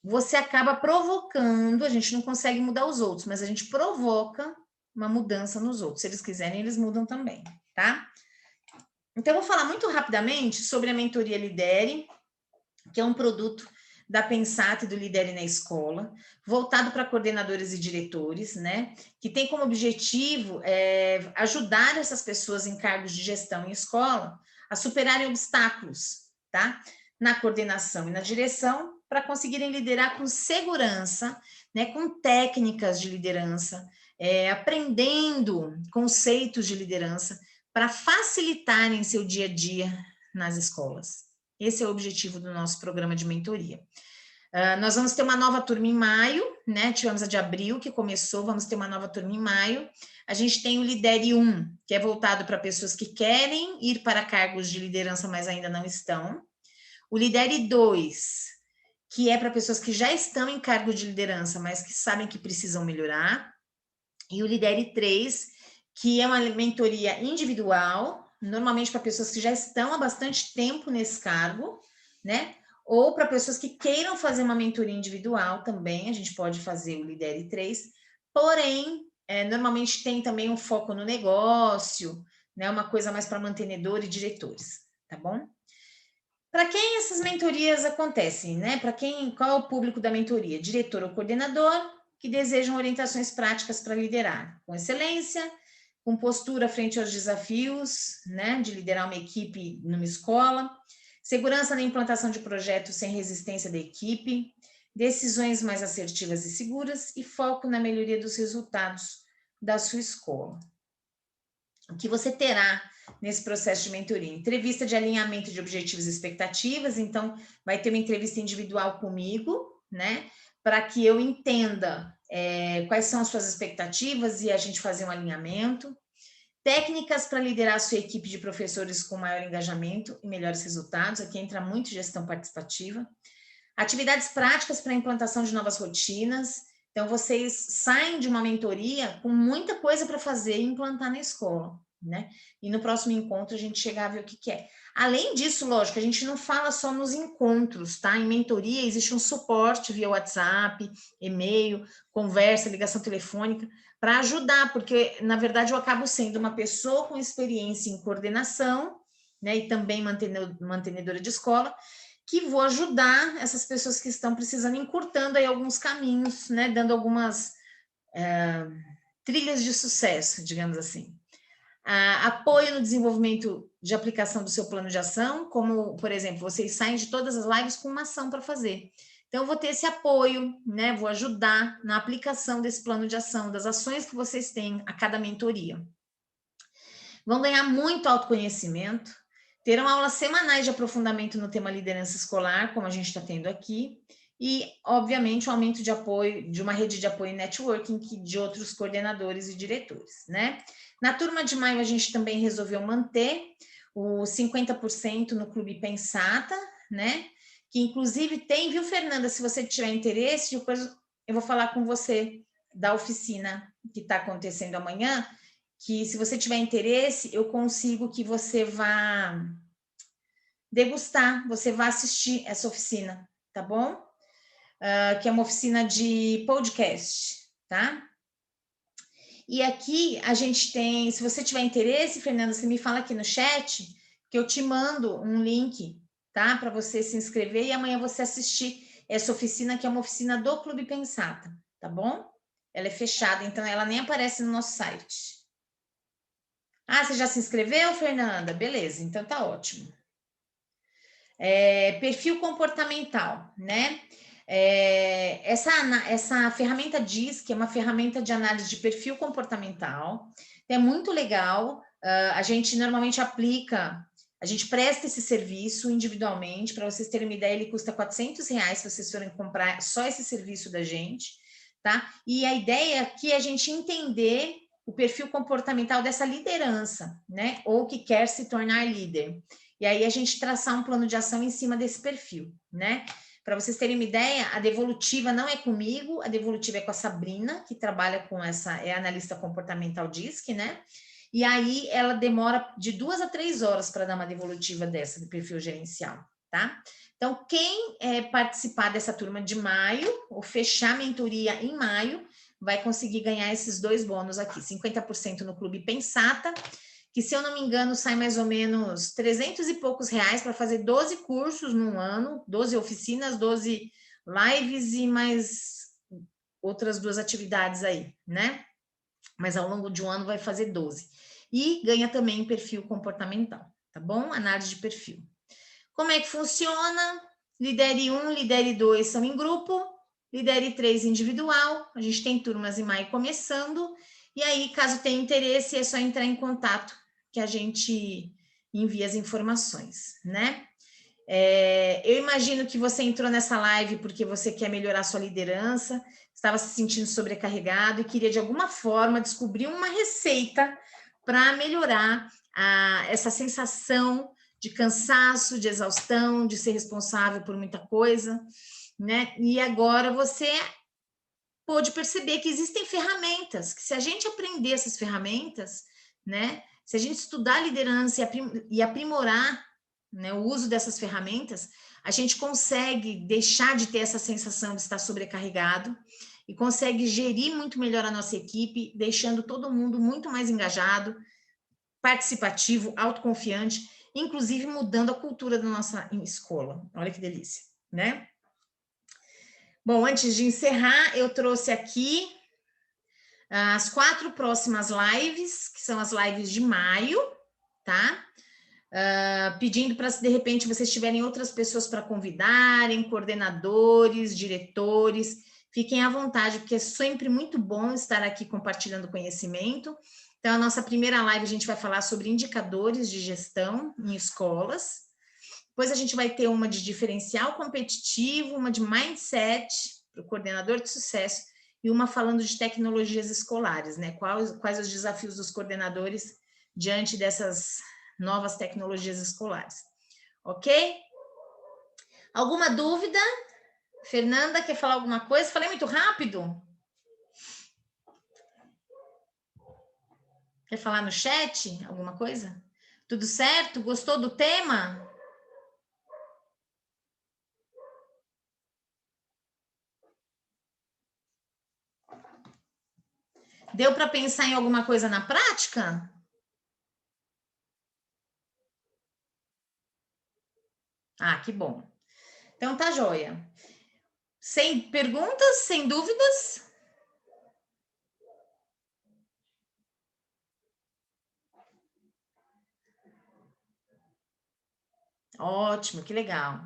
você acaba provocando, a gente não consegue mudar os outros, mas a gente provoca uma mudança nos outros. Se eles quiserem, eles mudam também, tá? Então, eu vou falar muito rapidamente sobre a mentoria Lidere, que é um produto da Pensat e do Lidere na Escola, voltado para coordenadores e diretores, né? Que tem como objetivo ajudar essas pessoas em cargos de gestão em escola a superarem obstáculos, tá? Na coordenação e na direção, para conseguirem liderar com segurança, né? Com técnicas de liderança, aprendendo conceitos de liderança, para facilitarem seu dia a dia nas escolas. Esse é o objetivo do nosso programa de mentoria. Nós vamos ter uma nova turma em maio, né? Tivemos a de abril, que começou, vamos ter uma nova turma em maio. A gente tem o Lidere 1, que é voltado para pessoas que querem ir para cargos de liderança, mas ainda não estão. O Lidere 2, que é para pessoas que já estão em cargo de liderança, mas que sabem que precisam melhorar. E o Lidere 3, que é uma mentoria individual, normalmente para pessoas que já estão há bastante tempo nesse cargo, né? Ou para pessoas que queiram fazer uma mentoria individual também, a gente pode fazer o Lidere 3, porém, normalmente tem também um foco no negócio, né? Uma coisa mais para mantenedor e diretores, tá bom? Para quem essas mentorias acontecem, né? Qual é o público da mentoria? Diretor ou coordenador que desejam orientações práticas para liderar com excelência, com postura frente aos desafios, né? De liderar uma equipe numa escola, segurança na implantação de projetos sem resistência da equipe, decisões mais assertivas e seguras e foco na melhoria dos resultados da sua escola. O que você terá nesse processo de mentoria? Entrevista de alinhamento de objetivos e expectativas, então vai ter uma entrevista individual comigo, né? Para que eu entenda quais são as suas expectativas e a gente fazer um alinhamento. Técnicas para liderar a sua equipe de professores com maior engajamento e melhores resultados, aqui entra muito gestão participativa. Atividades práticas para a implantação de novas rotinas. Então, vocês saem de uma mentoria com muita coisa para fazer e implantar na escola, né? E no próximo encontro a gente chegar a ver o que é. Além disso, lógico, a gente não fala só nos encontros, tá? Em mentoria existe um suporte via WhatsApp, e-mail, conversa, ligação telefônica, para ajudar, porque, na verdade, eu acabo sendo uma pessoa com experiência em coordenação, né? E também mantenedora de escola, que vou ajudar essas pessoas que estão precisando, encurtando aí alguns caminhos, né, dando algumas trilhas de sucesso, digamos assim. Apoio no desenvolvimento de aplicação do seu plano de ação, como, por exemplo, vocês saem de todas as lives com uma ação para fazer. Então, eu vou ter esse apoio, né, vou ajudar na aplicação desse plano de ação, das ações que vocês têm a cada mentoria. Vão ganhar muito autoconhecimento, terão aulas semanais de aprofundamento no tema liderança escolar, como a gente está tendo aqui, e, obviamente, o aumento de apoio de uma rede de apoio e networking de outros coordenadores e diretores, né? Na turma de maio, a gente também resolveu manter o 50% no Clube Pensata, né? Que inclusive tem, viu, Fernanda? Se você tiver interesse, depois eu vou falar com você da oficina que está acontecendo amanhã, que se você tiver interesse, eu consigo que você vá degustar, você vá assistir essa oficina, tá bom? Que é uma oficina de podcast, tá? E aqui a gente tem, se você tiver interesse, Fernanda, você me fala aqui no chat, que eu te mando um link, tá? Para você se inscrever e amanhã você assistir essa oficina, que é uma oficina do Clube Pensata, tá bom? Ela é fechada, então ela nem aparece no nosso site. Ah, você já se inscreveu, Fernanda? Beleza, então tá ótimo. Perfil comportamental, né? Essa ferramenta DISC é uma ferramenta de análise de perfil comportamental, é muito legal. A gente normalmente aplica, a gente presta esse serviço individualmente. Para vocês terem uma ideia, ele custa R$400 se vocês forem comprar só esse serviço da gente, tá? E a ideia aqui é a gente entender o perfil comportamental dessa liderança, né? Ou que quer se tornar líder. E aí a gente traçar um plano de ação em cima desse perfil, né? Para vocês terem uma ideia, a devolutiva não é comigo, a devolutiva é com a Sabrina, que trabalha com essa, é analista comportamental DISC, né? E aí ela demora de 2 a 3 horas para dar uma devolutiva dessa, do perfil gerencial, tá? Então, quem participar dessa turma de maio, ou fechar a mentoria em maio, vai conseguir ganhar esses 2 bônus aqui, 50% no Clube Pensata, que, se eu não me engano, sai mais ou menos 300 e poucos reais para fazer 12 cursos num ano, 12 oficinas, 12 lives e mais outras 2 atividades aí, né? Mas ao longo de um ano vai fazer 12. E ganha também perfil comportamental, tá bom? Análise de perfil. Como é que funciona? Lidere 1, Lidere 2 são em grupo, Lidere 3 individual. A gente tem turmas em maio começando. E aí, caso tenha interesse, é só entrar em contato que a gente envia as informações, né? Eu imagino que você entrou nessa live porque você quer melhorar sua liderança, estava se sentindo sobrecarregado e queria, de alguma forma, descobrir uma receita para melhorar essa sensação de cansaço, de exaustão, de ser responsável por muita coisa, né? E agora você pôde perceber que existem ferramentas, que, se a gente aprender essas ferramentas, né? Se a gente estudar liderança e aprimorar, né, o uso dessas ferramentas, a gente consegue deixar de ter essa sensação de estar sobrecarregado e consegue gerir muito melhor a nossa equipe, deixando todo mundo muito mais engajado, participativo, autoconfiante, inclusive mudando a cultura da nossa escola. Olha que delícia, né? Bom, antes de encerrar, eu trouxe aqui as 4 próximas lives, que são as lives de maio, tá? Pedindo para, se de repente vocês tiverem outras pessoas para convidarem, coordenadores, diretores, fiquem à vontade, porque é sempre muito bom estar aqui compartilhando conhecimento. Então, a nossa primeira live a gente vai falar sobre indicadores de gestão em escolas. Depois a gente vai ter uma de diferencial competitivo, uma de mindset para o coordenador de sucesso e uma falando de tecnologias escolares, né? Quais os desafios dos coordenadores diante dessas novas tecnologias escolares. Ok? Alguma dúvida? Fernanda, quer falar alguma coisa? Falei muito rápido? Quer falar no chat alguma coisa? Tudo certo? Gostou do tema? Deu para pensar em alguma coisa na prática? Ah, que bom. Então tá joia. Sem perguntas, sem dúvidas? Ótimo, que legal.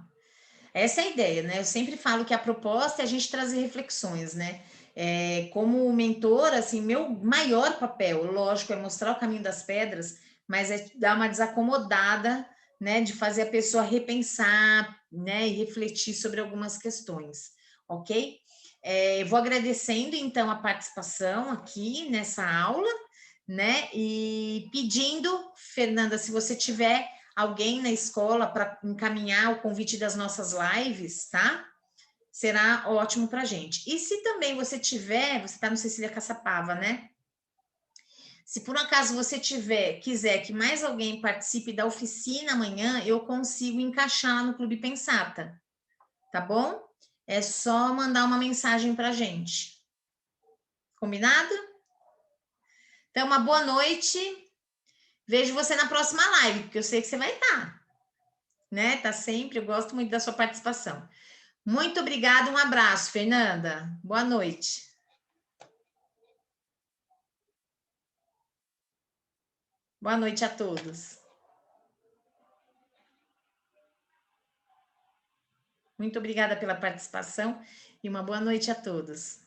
Essa é a ideia, né? Eu sempre falo que a proposta é a gente trazer reflexões, né? Como mentor, assim, meu maior papel, lógico, é mostrar o caminho das pedras, mas é dar uma desacomodada, né? De fazer a pessoa repensar, né? E refletir sobre algumas questões. ok? Eu vou agradecendo, então, a participação aqui nessa aula, né? E pedindo, Fernanda, se você tiver alguém na escola para encaminhar o convite das nossas lives, tá? Será ótimo para a gente. E se também você tiver, você está no Cecília Caçapava, né? Se por acaso você quiser que mais alguém participe da oficina amanhã, eu consigo encaixar no Clube Pensata, tá bom? É só mandar uma mensagem para a gente. Combinado? Então, uma boa noite. Vejo você na próxima live, porque eu sei que você vai estar, né? Tá sempre, eu gosto muito da sua participação. Muito obrigada, um abraço, Fernanda. Boa noite. Boa noite a todos. Muito obrigada pela participação e uma boa noite a todos.